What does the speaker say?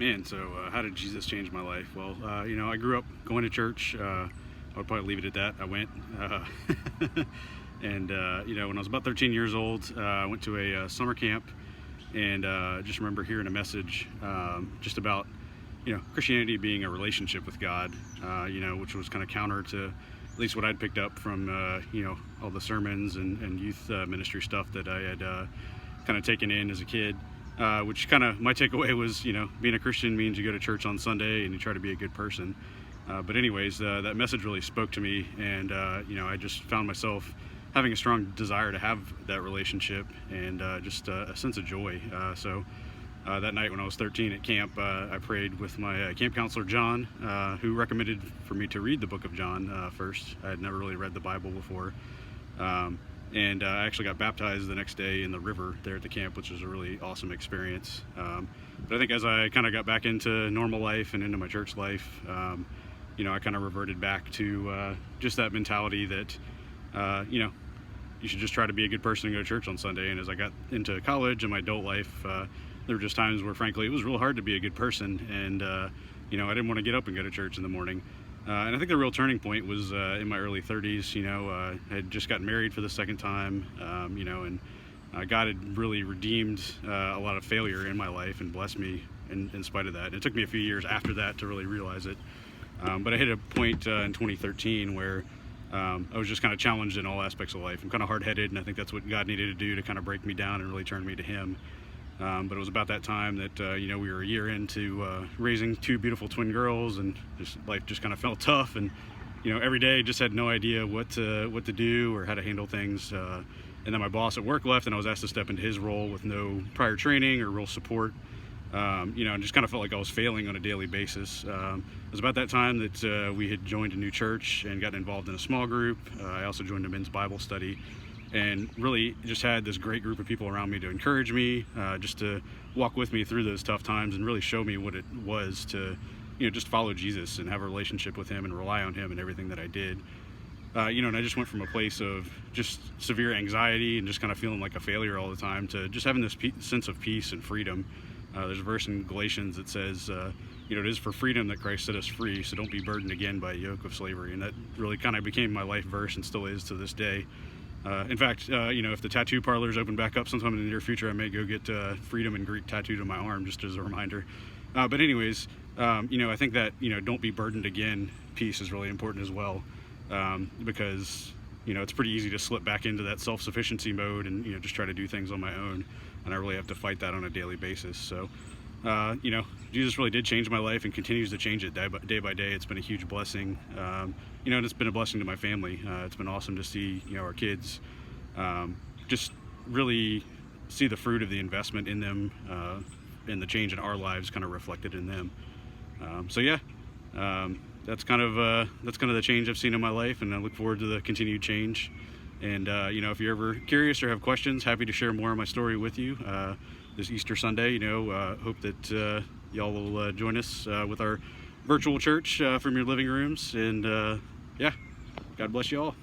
Man, so how did Jesus change my life? Well, I grew up going to church. I would probably leave it at that. I went. And, when I was about 13 years old, I went to a summer camp, and just remember hearing a message just about, Christianity being a relationship with God, which was kind of counter to at least what I'd picked up from, all the sermons and youth ministry stuff that I had kind of taken in as a kid. Which kind of my takeaway was, being a Christian means you go to church on Sunday and you try to be a good person. But anyways, that message really spoke to me, and I just found myself having a strong desire to have that relationship and just a sense of joy. So that night when I was 13 at camp, I prayed with my camp counselor, John, who recommended for me to read the book of John first. I had never really read the Bible before. And I actually got baptized the next day in the river there at the camp, which was a really awesome experience. But I think as I kind of got back into normal life and into my church life, I kind of reverted back to just that mentality that, you should just try to be a good person and go to church on Sunday. And as I got into college and my adult life, there were just times where, frankly, it was real hard to be a good person. And, I didn't want to get up and go to church in the morning. And I think the real turning point was in my early 30s. I had just gotten married for the second time, and God had really redeemed a lot of failure in my life and blessed me in spite of that. And it took me a few years after that to really realize it. But I hit a point in 2013 where I was just kind of challenged in all aspects of life. I'm kind of hard-headed, and I think that's what God needed to do to kind of break me down and really turn me to Him. But it was about that time that, we were a year into raising two beautiful twin girls, and life just kind of felt tough. And, every day just had no idea what to do or how to handle things. And then my boss at work left, and I was asked to step into his role with no prior training or real support. And just kind of felt like I was failing on a daily basis. It was about that time that we had joined a new church and got involved in a small group. I also joined a men's Bible study. And really just had this great group of people around me to encourage me, just to walk with me through those tough times and really show me what it was to, just follow Jesus and have a relationship with Him and rely on Him in everything that I did. And I just went from a place of just severe anxiety and just kind of feeling like a failure all the time to just having this sense of peace and freedom. There's a verse in Galatians that says, it is for freedom that Christ set us free, so don't be burdened again by a yoke of slavery. And that really kind of became my life verse and still is to this day. In fact, if the tattoo parlors open back up sometime in the near future, I may go get freedom in Greek tattooed on my arm, just as a reminder. But anyways, I think that, don't be burdened again piece is really important as well, because, it's pretty easy to slip back into that self-sufficiency mode and, just try to do things on my own. And I really have to fight that on a daily basis. So, Jesus really did change my life and continues to change it day by day. It's been a huge blessing. And it's been a blessing to my family. It's been awesome to see, our kids just really see the fruit of the investment in them and the change in our lives kind of reflected in them. That's kind of the change I've seen in my life, and I look forward to the continued change. And, if you're ever curious or have questions, happy to share more of my story with you this Easter Sunday. Hope that y'all will join us with our virtual church from your living rooms. And, God bless you all.